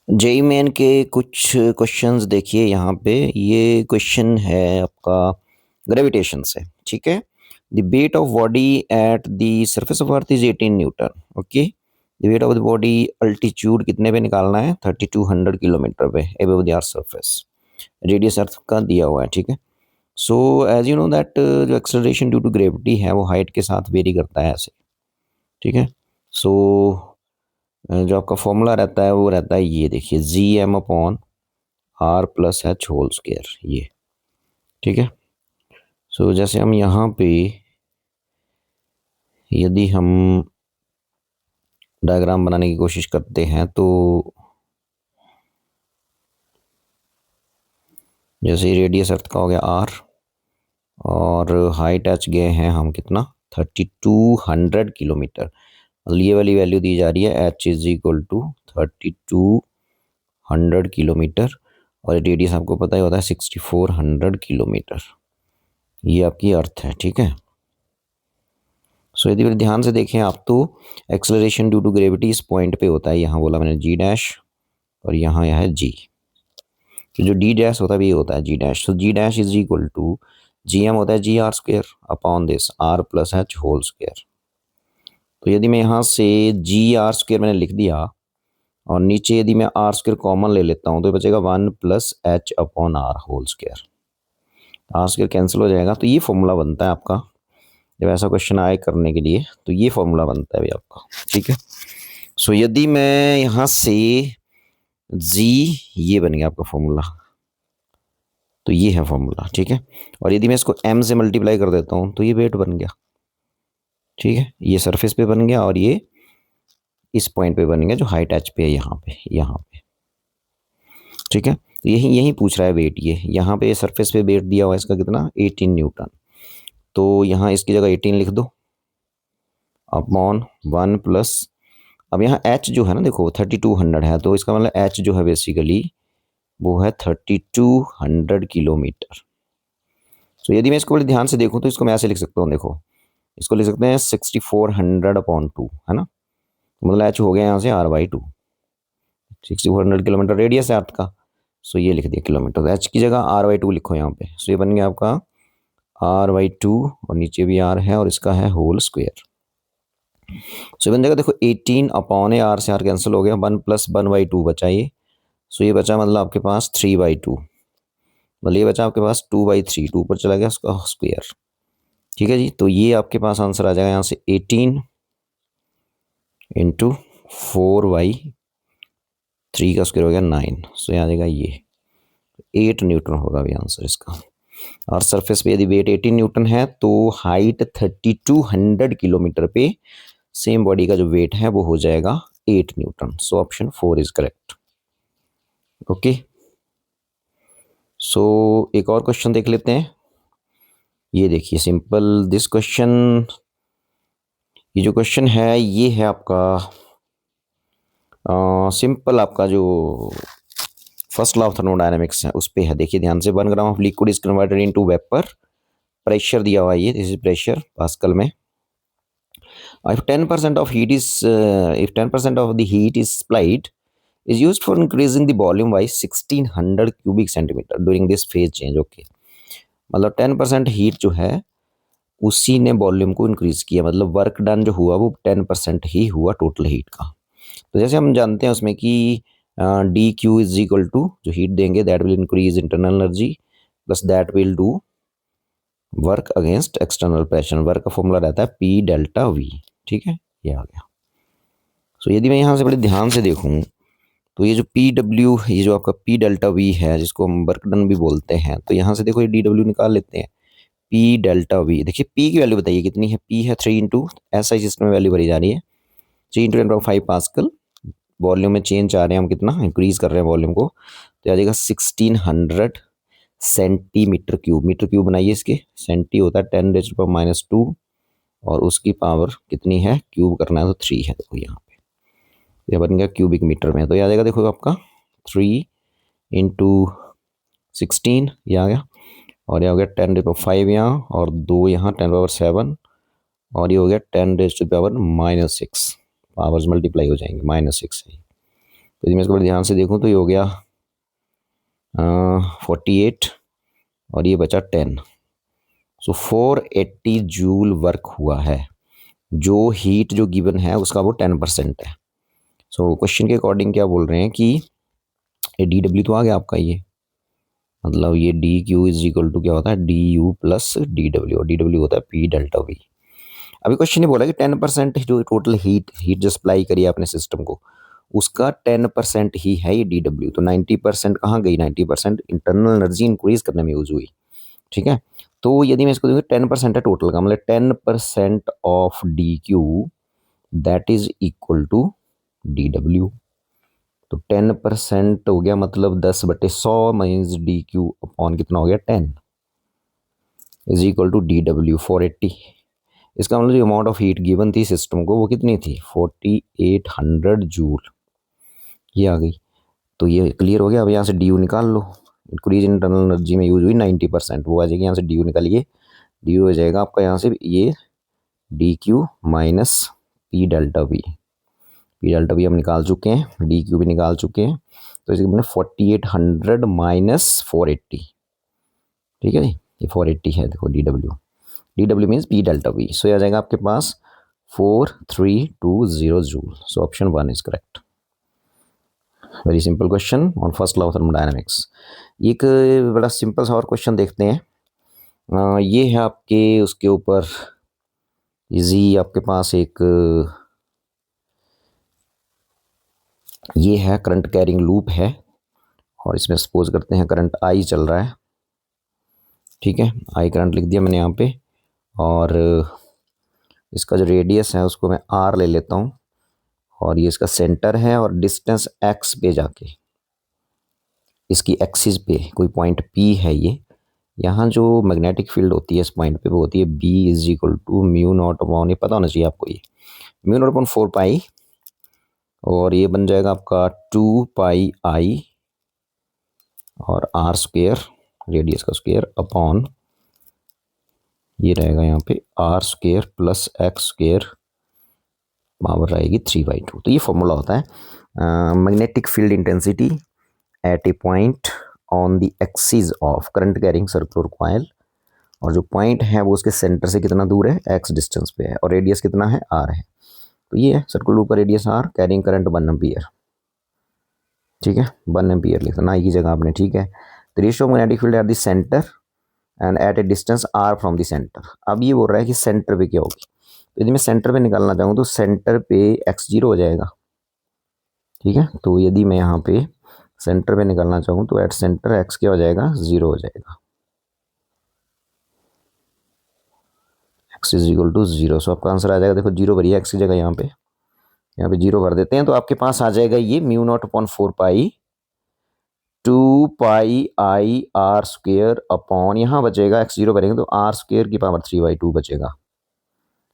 JEE main के कुछ questions देखिए यहाँ पे। ये क्वेश्चन है आपका ग्रेविटेशन से, ठीक है। The weight of body at the surface of earth is 18 newton. Okay, the weight of the body altitude कितने पे निकालना है? 3200 किलोमीटर पे above the earth surface. Radius earth का दिया हुआ है, ठीक है। So as you know that जो एक्सेलरेशन ड्यू टू ग्रेविटी है वो हाइट के साथ वेरी करता है ऐसे, ठीक है। सो जो आपका फॉर्मूला रहता है वो रहता है, ये देखिए, G M upon R plus H whole square, ये, ठीक है। सो जैसे हम यहाँ पे यदि हम डायग्राम बनाने की कोशिश करते हैं तो जैसे रेडियस अर्थ का हो गया आर और हाइट एच गए हैं हम कितना, 3200 किलोमीटर। ये वाली वैल्यू दी जा रही है, H is equal to 3200 kilometre और रेडियस आपको पता ही होता है 6400 किलोमीटर। ये आपकी अर्थ है, ठीक है। सो यदि फिर ध्यान से देखें आप तो एक्सेलरेशन ड्यू टू ग्रेविटी इस पॉइंट पे होता है, यहाँ बोला मैंने जी डैश और यहाँ यह है जी। तो जो डी डैश होता है ये होता है जी डैश। तो G dash is equal to G M होता है G R square upon this R plus H whole square. तो यदि मैं यहाँ से जी आर स्क्वायर मैंने लिख दिया और नीचे यदि मैं आर स्क्वायर कॉमन ले लेता हूँ तो बचेगा 1 plus H upon R whole square. R square cancel हो जाएगा, तो ये फॉर्मूला बनता है आपका जब ऐसा क्वेश्चन आए करने के लिए, तो ये फॉर्मूला बनता है भाई आपका, ठीक है। सो यदि मैं यहाँ से जी, ये बन गया आपका फॉर्मूला, तो ये है फॉर्मूला, ठीक है। और यदि मैं इसको एम से मल्टीप्लाई कर देता हूँ तो ये वेट बन गया, ठीक है। ये सरफेस पे बन गया और ये इस पॉइंट पे बन गया जो हाइट एच पे है, यहाँ पे, ठीक है। तो यही यही पूछ रहा है वेट, ये यहाँ पे सरफेस पे वेट दिया हुआ है इसका कितना, 18 न्यूटन। तो यहाँ इसकी जगह 18 लिख दो अपॉन 1 प्लस, अब यहाँ एच जो है ना देखो 3200 है, तो इसका मतलब एच जो है बेसिकली वो है 3200 किलोमीटर। तो यदि मैं इसको बड़े ध्यान से देखूं तो इसको मैं ऐसे लिख सकता हूँ, देखो इसको लिख सकते हैं 6400 अपॉन 2, है ना। मतलब एच हो गया यहाँ से आर बाई 2, 6400 किलोमीटर रेडियस है अर्थ का। सो ये लिख दिया किलोमीटर, एच की जगह आर बाई 2 लिखो यहाँ पे। सो ये बन गया आपका आर बाई 2 और नीचे भी आर है और इसका है होल स्क्वायर। सो बन जाएगा देखो 18 अपॉन है, आर से आर कैंसिल हो गया, 1 प्लस 1/2 बचा ये। सो ये बचा मतलब आपके पास 3/2, मतलब ये बचा आपके पास 2/3, 2 पर चला गया उसका स्क्वायर, ठीक है जी। तो ये आपके पास आंसर आ जाएगा यहाँ से 18 इंटू 4/3 का स्क्वायर हो गया 9। सो यहाँ आ जाएगा ये 8 न्यूटन होगा अभी आंसर इसका। और सरफेस पे यदि वेट 18 न्यूटन है तो हाइट 3200 किलोमीटर पे सेम बॉडी का जो वेट है वो हो जाएगा 8 newton. So option 4 is correct. Okay, so एक और क्वेश्चन देख लेते हैं। ये देखिए सिंपल दिस क्वेश्चन, ये जो क्वेश्चन है ये है आपका सिंपल आपका जो फर्स्ट लॉ ऑफ थर्मोडायनेमिक्स है उस पे है। देखिए ध्यान से, 1 gram of liquid is converted into vapour, pressure दिया हुआ है ये, दिस इज प्रेशर पास्कल में। If 10% of heat is if 10% of the heat is supplied is used for increasing the volume by 1600 cubic centimeter during this phase change. Okay, मतलब 10% heat जो है उसी ने वॉल्यूम को इंक्रीज किया, मतलब work done जो हुआ वो 10% ही हुआ टोटल हीट का। तो जैसे हम जानते हैं उसमें कि D Q is equal to जो हीट देंगे that will increase internal energy plus that will do work against external pressure. Work का फॉर्मूला रहता है पी डेल्टा वी, ठीक है, ये आ गया। सो यदि मैं यहाँ से बड़े ध्यान से देखूँ तो ये जो पी डब्ल्यू, ये जो आपका पी डेल्टा वी है जिसको हम वर्क डन भी बोलते हैं, तो यहाँ से देखो ये डी डब्ल्यू निकाल लेते हैं। पी डेल्टा वी, देखिए पी की वैल्यू बताइए कितनी है, पी है 3 इंटू ऐसा ही सिस्टम में वैल्यू भरी जा रही है 3 × 10⁵ पास्कल। वॉल्यूम में चेंज आ रहे हैं हम, कितना इंक्रीज कर रहे हैं वॉल्यूम को, तो आ जाएगा 1600 सेंटीमीटर क्यूब। मीटर क्यूब बनाइए इसके, सेंटी होता है 10⁻⁻² और उसकी पावर कितनी है, क्यूब करना है तो 3 है। देखो यहाँ पे ये बन गया क्यूबिक मीटर में, तो ये आ जाएगा देखो आपका 3 × 16, ये आ गया, और ये हो गया 10⁵ यहाँ और 2 यहाँ 10⁻⁷, और ये हो गया 10⁻⁻⁶। पावर्स मल्टीप्लाई हो जाएंगे, -6 है। तो यदि मैं इसको ध्यान से देखूँ तो ये हो गया 48 और ये बचा 10। सो 480 जूल वर्क हुआ है। जो हीट जो गिवन है उसका वो 10% है। सो क्वेश्चन के अकॉर्डिंग क्या बोल रहे हैं कि ये डी डब्ल्यू तो आ गया आपका, ये मतलब ये D Q is equal to क्या होता है D U plus D W, और डी डब्ल्यू होता है पी डेल्टा वी। अभी क्वेश्चन ये बोला कि 10% जो टोटल हीट जो सप्लाई करी आपने सिस्टम को, उसका 10% ही है ये डी डब्ल्यू। तो 90% कहाँ गई, 90% इंटरनल एनर्जी इंक्रीज करने में यूज हुई। ठीक है, तो यदि मैं इसको देखूँ 10% है टोटल का, मतलब 10% of D Q that is equal to D W. तो 10% हो गया मतलब 10/100 मीन्स डी क्यू अपॉन कितना हो गया 10 is equal to D W 480। इसका मतलब जो अमाउंट ऑफ हीट गिवन थी सिस्टम को वो कितनी थी 4800 जूल, ये आ गई। तो ये क्लियर हो गया। अब यहाँ से डी यू निकाल लो, इंक्रीज इंटरनल एनर्जी में यूज हुई 90%, वो आ जाएगी यहाँ से डी यू निकालिए, डी यू हो जाएगा आपका यहाँ से ये D Q minus P delta we. P delta we हम निकाल चुके हैं, डी क्यू भी निकाल चुके हैं। तो इसके मैंने 4800 माइनस 480, ठीक है जी, ये 480 है देखो D W. D W means P delta V. So ये आ जाएगा आपके पास 4320 joule. So option 1 is correct. Very simple question on first law of thermodynamics. एक बड़ा सिंपल सा और क्वेश्चन देखते हैं। ये है आपके उसके ऊपर इजी आपके पास एक ये है करंट कैरिंग लूप है, और इसमें सपोज करते हैं करंट आई चल रहा है। ठीक है, आई करंट लिख दिया मैंने यहाँ पे, और इसका जो रेडियस है उसको मैं आर ले लेता हूँ, और ये इसका सेंटर है, और डिस्टेंस एक्स पे जाके इसकी एक्सिस पे कोई पॉइंट पी है ये, यहाँ जो मैग्नेटिक फील्ड होती है इस पॉइंट पे वो होती है B is equal to mu naught upon, ये पता होना चाहिए आपको, ये म्यू नॉट अपॉन 4 पाई, और ये बन जाएगा आपका 2 पाई आई और आर स्क्वेयर रेडियस का स्क्वेयर अपॉन ये रहेगा यहाँ पे R square plus X square power आएगी 3/2। तो ये फॉर्मूला होता है magnetic field intensity at a point on the axis of current carrying circular coil, और जो पॉइंट है वो उसके सेंटर से कितना दूर है एक्स डिस्टेंस पे है, और रेडियस कितना है आर है। तो ये है सर्कुलर लूप का radius R, carrying current 1 ampere. ठीक है, 1 एम्पियर लिखना आई की जगह आपने। ठीक है, the ratio of magnetic field at the centre and at a distance R from the centre. अब ये बोल रहा है कि सेंटर पे क्या होगी, तो यदि मैं सेंटर पे निकालना चाहूँ तो सेंटर पे x0 हो जाएगा। ठीक है, तो यदि मैं यहाँ पे सेंटर पे निकालना चाहूँ तो एट सेंटर x क्या हो जाएगा 0 हो जाएगा, x इज इक्वल टू 0। सो आपका आंसर आ जाएगा, देखो 0 भरिए x की जगह, यहाँ पे 0 भर देते हैं, तो आपके पास आ जाएगा ये mu naught upon 4 pi 2 pi I R square upon, यहाँ बचेगा x0 भरेंगे तो आर स्क्वेयर की पावर 3/2 बचेगा,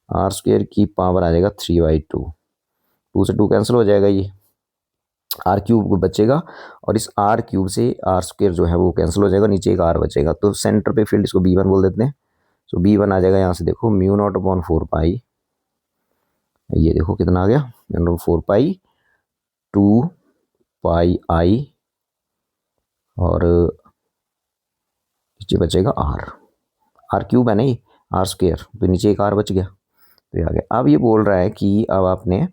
आर स्क्वेयर की पावर आ जाएगा 3/2, 2 से 2 कैंसिल हो जाएगा, ये आर क्यूब बचेगा, और इस आर क्यूब से आर स्क्वेयर जो है वो कैंसिल हो जाएगा, नीचे एक आर बचेगा। तो सेंटर पे फील्ड इसको B1 बोल देते हैं। सो B1 आ जाएगा यहाँ से देखो म्यू नॉट अपॉन 4 पाई, ये देखो कितना आ गया mu naught 4 pi 2 pi I, और नीचे बचेगा आर क्यूब है ना ये आर स्क्वेयर, तो नीचे एक आर बच गया, तो ये आ गया। अब ये बोल रहा है कि अब आपने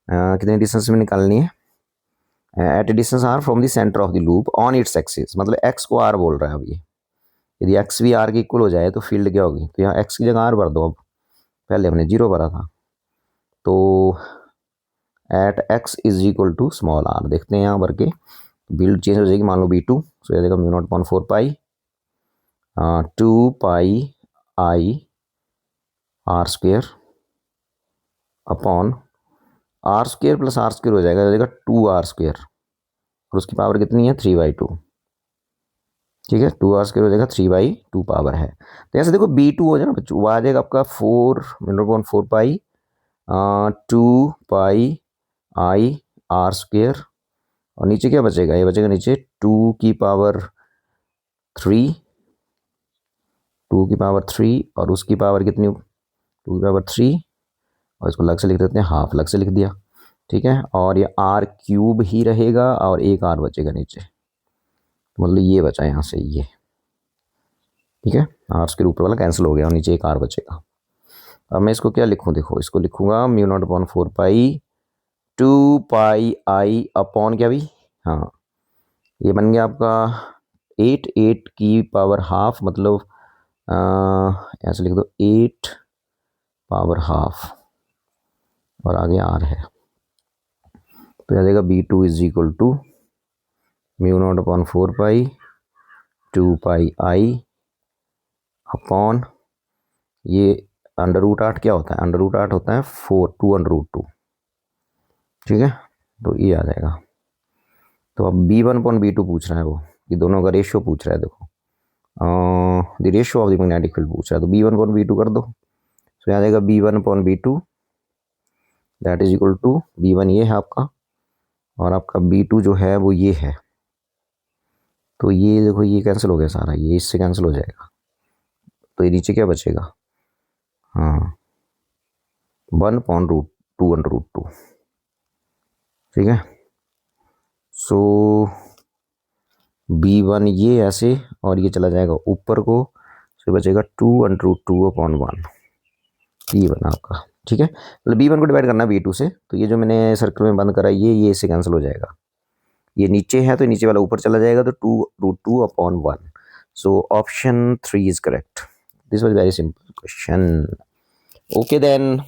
कितने डिस्टेंस में निकालनी है, at a distance R from the centre of the loop on its axis, मतलब एक्स को आर बोल रहा है। अब ये यदि एक्स भी आर के इक्वल हो जाए तो फील्ड क्या होगी, तो यहाँ एक्स की जगह आर भर दो, अब पहले हमने 0 भरा था, तो at X is equal to small R, देखते हैं यहाँ भर के फील्ड चेंज हो जाएगी, मान लो B2, सो ये जाएगा mu naught upon 4 pi 2 pi I R square upon R square plus R square हो जाएगा 2 आर स्क्वेयर, और उसकी पावर कितनी है 3/2। ठीक है, 2 आर स्क्वेयर हो जाएगा 3/2 पावर है। तो ऐसे देखो B2 हो जाएगा बच्चों, वो आ जाएगा आपका 4 pi 2 pi I R square, और नीचे क्या बचेगा, ये बचेगा नीचे 2 की पावर 3, 2 की पावर 3, और उसकी पावर कितनी 2 की पावर 3, और इसको अलग से लिख देते हैं हाफ, अलग से लिख दिया, ठीक है, और ये आर क्यूब ही रहेगा और एक आर बचेगा नीचे, मतलब ये बचा यहाँ से ये, ठीक है, आर स्क्वायर ऊपर वाला कैंसिल हो गया और नीचे एक आर बचेगा। अब मैं इसको क्या लिखूँ, देखो इसको लिखूंगा mu naught upon 4 pi 2 pi I upon क्या भी, हाँ ये बन गया आपका 8 की पावर हाफ, मतलब ऐसे लिख दो 8 पावर हाफ और आगे आर है, तो आ जाएगा B2 is equal to mu naught upon 4 pi 2 pi I upon ये अंडर रूट 8 क्या होता है, अंडर रूट 8 होता है 2 अंडर रूट 2, ठीक है, तो ये आ जाएगा। तो अब B1 अपॉन B2 पूछ रहा है वो, ये दोनों का रेशियो पूछ रहा है, देखो the ratio of the magnetic field पूछ रहा है, तो B1 अपॉन B2 कर दो, तो आ जाएगा B1 upon B2 that is equal to B1 ये है आपका और आपका B2 जो है वो ये है, तो ये देखो ये कैंसिल हो गया सारा, ये इससे कैंसिल हो जाएगा, तो ये नीचे क्या बचेगा, हाँ 1/√2 अंडर रूट 2, ठीक है। सो B1 ये ऐसे और ये चला जाएगा ऊपर को, तो बचेगा 2 अंडर रूट 2 अपॉन 1, ये बना आपका, ठीक है। मतलब B1 को डिवाइड करना है B2 से, तो ये जो मैंने सर्कल में बंद करा ये इससे कैंसिल हो जाएगा, ये नीचे है तो नीचे वाला ऊपर चला जाएगा, तो 2√2 upon 1। So option 3 is correct. This was very simple question. Okay then.